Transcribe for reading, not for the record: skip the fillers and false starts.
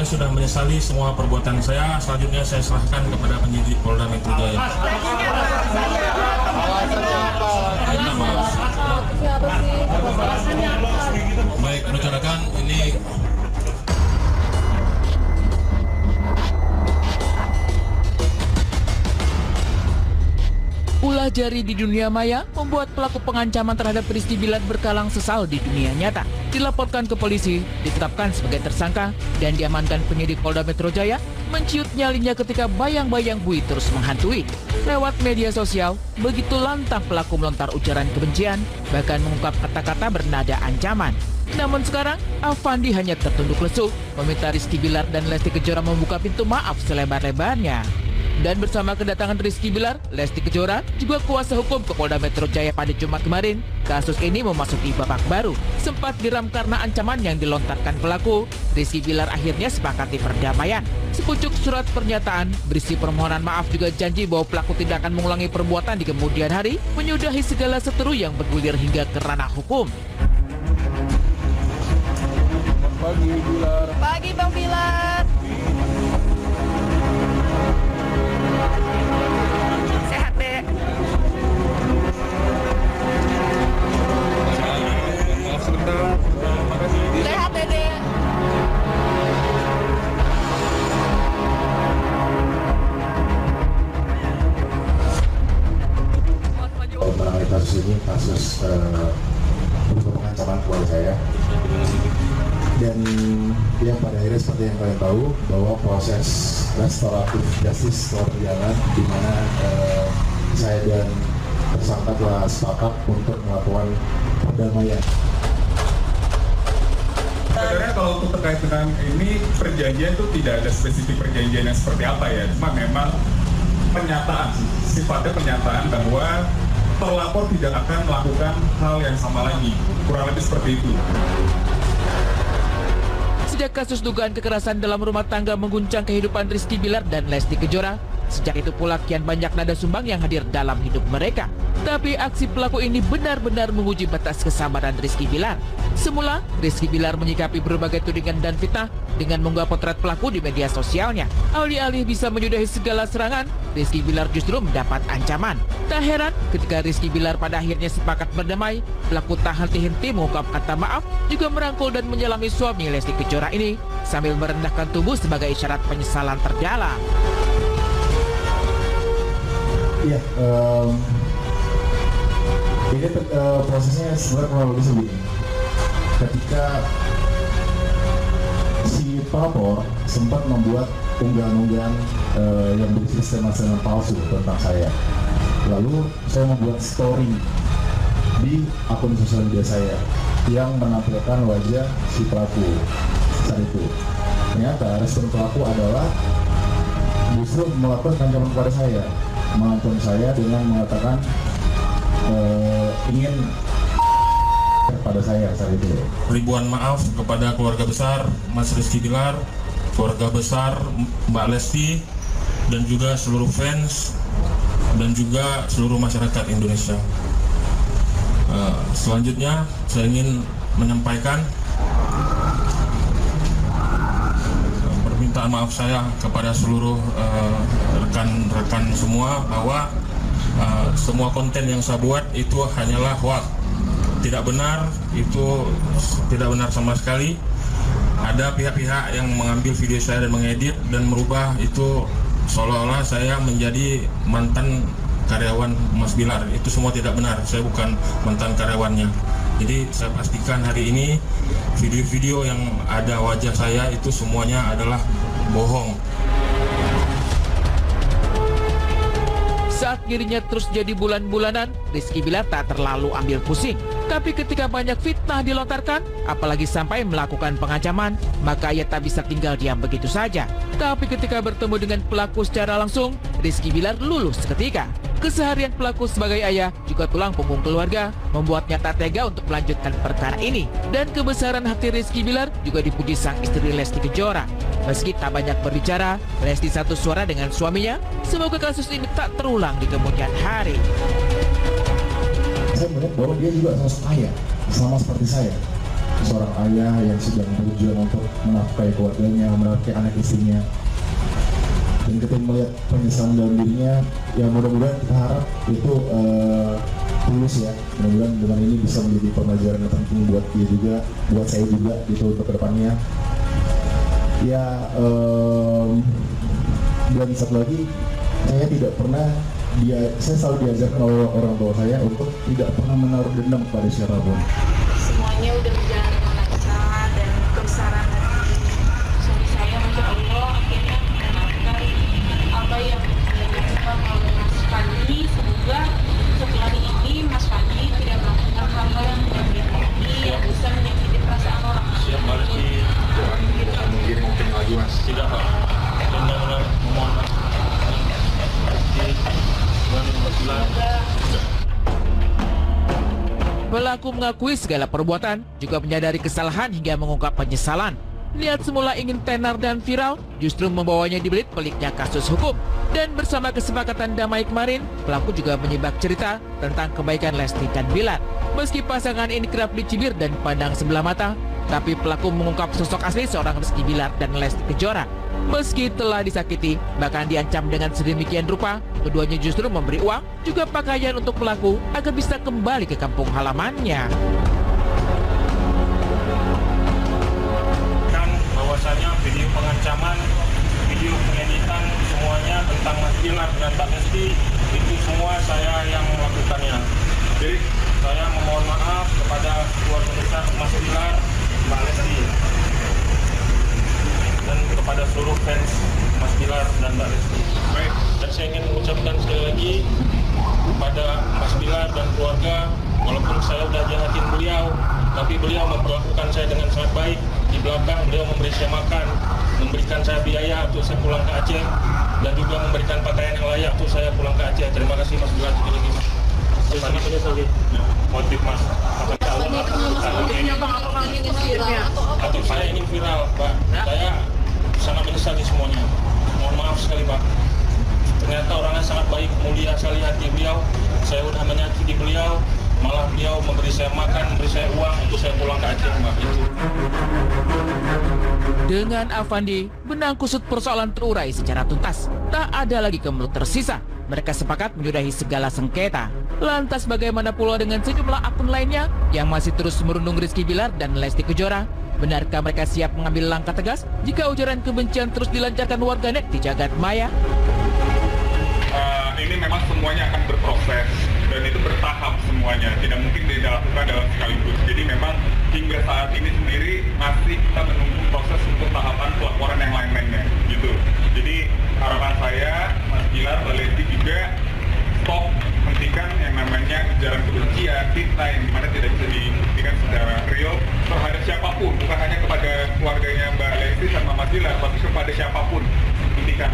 Saya sudah menyesali semua perbuatan saya. Selanjutnya saya serahkan kepada penyidik Polda Metro Jaya. Baik, rekan-rekan, ini ulah jari di dunia maya membuat pelaku pengancaman terhadap Rizky Bilar berkalang sesal di dunia nyata. Dilaporkan ke polisi, ditetapkan sebagai tersangka, dan diamankan penyidik Polda Metro Jaya, menciut nyalinya ketika bayang-bayang bui terus menghantui. Lewat media sosial, begitu lantang pelaku melontar ujaran kebencian, bahkan mengungkap kata-kata bernada ancaman. Namun sekarang, Avandi hanya tertunduk lesu, meminta Rizky Bilar dan Lesti Kejora membuka pintu maaf selebar-lebarnya. Dan bersama kedatangan Rizky Bilar, Lesti Kejora, juga kuasa hukum ke Polda Metro Jaya pada Jumat kemarin, kasus ini memasuki babak baru. Sempat diram karena ancaman yang dilontarkan pelaku, Rizky Bilar akhirnya sepakati perdamaian. Sepucuk surat pernyataan berisi permohonan maaf juga janji bahwa pelaku tidak akan mengulangi perbuatan di kemudian hari, menyudahi segala seteru yang bergulir hingga ke ranah hukum. Pagi, Bilar. Pagi, Bang Bilar. Sehat, Dek. Sehat, Dek. Mengenai kasus ini, kasus pengancaman keluarga saya. Dan yang pada akhirnya seperti yang kalian tahu bahwa proses restoratif justice telah berjalan, di mana saya dan tersangka telah sepakat untuk melakukan perdamaian. Sebenarnya kalau untuk terkait dengan ini perjanjian itu tidak ada spesifik perjanjian yang seperti apa ya, cuma memang pernyataan, sifatnya pernyataan bahwa terlapor tidak akan melakukan hal yang sama lagi, kurang lebih seperti itu. Sejak kasus dugaan kekerasan dalam rumah tangga mengguncang kehidupan Rizky Bilar dan Lesti Kejora, sejak itu pula kian banyak nada sumbang yang hadir dalam hidup mereka. Tapi aksi pelaku ini benar-benar menguji batas kesabaran Rizky Bilar. Semula, Rizky Bilar menyikapi berbagai tudingan dan fitnah dengan mengunggah potret pelaku di media sosialnya. Alih-alih bisa menyudahi segala serangan, Rizky Bilar justru mendapat ancaman. Tak heran ketika Rizky Bilar pada akhirnya sepakat berdamai, pelaku tak henti-henti mengungkap kata maaf, juga merangkul dan menyelami suami Lesti Kejora ini sambil merendahkan tubuh sebagai isyarat penyesalan terdalam. Iya, ini prosesnya sebenarnya kurang lebih begini. Ketika si pelapor sempat membuat unggahan-unggahan yang berisi statement palsu tentang saya, lalu saya membuat story di akun sosial media saya yang menampilkan wajah si pelaku saat itu. Ternyata respon pelaku adalah justru melakukan ancaman kepada saya, mengancam saya dengan mengatakan ingin kepada saya saat itu. ribuan maaf kepada keluarga besar Mas Rizky Bilar, keluarga besar Mbak Lesti, dan juga seluruh fans dan juga seluruh masyarakat Indonesia. Selanjutnya saya ingin menyampaikan permintaan maaf saya kepada seluruh rekan-rekan semua bahwa semua konten yang saya buat itu hanyalah hoax, tidak benar, itu tidak benar sama sekali. Ada pihak-pihak yang mengambil video saya dan mengedit dan merubah itu seolah-olah saya menjadi mantan karyawan Mas Bilar. Itu semua tidak benar, saya bukan mantan karyawannya. Jadi saya pastikan hari ini video-video yang ada wajah saya itu semuanya adalah bohong. Saat dirinya terus jadi bulan-bulanan, Rizky Bilar tak terlalu ambil pusing. Tapi ketika banyak fitnah dilontarkan, apalagi sampai melakukan pengancaman, maka ia tak bisa tinggal diam begitu saja. Tapi ketika bertemu dengan pelaku secara langsung, Rizky Bilar luluh seketika. Keseharian pelaku sebagai ayah, juga tulang punggung keluarga, membuatnya tak tega untuk melanjutkan perkara ini. Dan kebesaran hati Rizky Bilar juga dipuji sang istri Lesti Kejora. Meski tak banyak berbicara, Lesti satu suara dengan suaminya, semoga kasus ini tak terulang di kemudian hari. Saya melihat bahwa dia juga sosok ayah, sama seperti saya. seorang ayah yang sedang berjuang untuk menafkahi keluarganya, menafkahi anak istrinya. Dan ketika melihat penyesalan dalam dirinya, ya mudah-mudahan kita harap itu tulus ya. Mudah-mudahan dengan ini bisa menjadi pembelajaran yang penting buat dia juga, buat saya juga gitu untuk kedepannya. Ya, dan satu lagi, saya tidak pernah saya selalu diajarkan oleh orang tua saya untuk tidak pernah menaruh dendam kepada siapapun. Semuanya udah berjalan dengan lancar dan kebesaran hati suami saya, masya Allah, akhirnya mengenalkan apa yang dilakukan oleh Mas Fandi. Semoga setelah ini Mas Fandi tidak melakukan hal-hal yang tidak baik yang bisa menyakiti perasaan orang. Siap harus Mungkin lagi Mas. tidak Pak. Benar-benar memohon maaf. Pelaku mengakui segala perbuatan, juga menyadari kesalahan hingga mengungkap penyesalan. Niat semula ingin tenar dan viral, justru membawanya di belit peliknya kasus hukum. Dan bersama kesepakatan damai kemarin, pelaku juga menyibak cerita tentang kebaikan Lesti dan Bilar. Meski pasangan ini kerap dicibir dan pandang sebelah mata, tapi pelaku mengungkap sosok asli seorang Rizky Bilar dan Lesti Kejora. Meski telah disakiti, bahkan diancam dengan sedemikian rupa, keduanya justru memberi uang, juga pakaian untuk pelaku agar bisa kembali ke kampung halamannya. Kan bahwasanya video pengancaman, video pengeditan semuanya tentang Mas Bilar dan Mbak Lesti itu semua saya yang melakukannya. Jadi saya memohon maaf kepada keluarga besar Mas Bilar, Mbak Lesti, dan kepada seluruh fans Mas Bilar dan Mbak Lesti. Baik. Dan saya ingin mengucapkan sekali lagi kepada Mas Bilar dan keluarga, walaupun saya sudah jahatin beliau, tapi beliau memperlakukan saya dengan sangat baik. Di belakang beliau memberi saya makan, memberikan saya biaya untuk saya pulang ke Aceh, dan juga memberikan pakaian yang layak untuk saya pulang ke Aceh. Terima kasih Mas Bilar sekali lagi Mas. Saya sangat menyesal motif Mas. Atau saya ingin viral Pak. Saya sangat menyesali semuanya. Mohon maaf sekali Pak. Ternyata orangnya sangat baik, mulia sekali hati beliau. Saya sudah menyakiti beliau, malah beliau memberi saya makan, memberi saya uang untuk saya pulang ke Aceh Pak. Dengan Afandi, benang kusut persoalan terurai secara tuntas. Tak ada lagi kemelut tersisa. Mereka sepakat menyudahi segala sengketa. Lantas bagaimana pula dengan sejumlah akun lainnya yang masih terus merundung Rizky Bilar dan Lesti Kejora? Benarkah mereka siap mengambil langkah tegas jika ujaran kebencian terus dilancarkan warganet di jagat maya? Ini memang semuanya akan berproses dan itu bertahap semuanya, tidak mungkin dilakukan dalam sekaligus. Jadi memang hingga saat ini sendiri masih kita menunggu proses untuk tahapan pelaporan yang lain-lainnya gitu. Jadi harapan saya Mas Bilar, Mbak Lesti juga stop, hentikan yang namanya ujaran kebencian, fitnah yang dimana tidak bisa dibuktikan secara real terhadap siapapun, bukan hanya kepada keluarganya Mbak Lesti sama Mas Bilar, tapi kepada siapapun. Hentikan.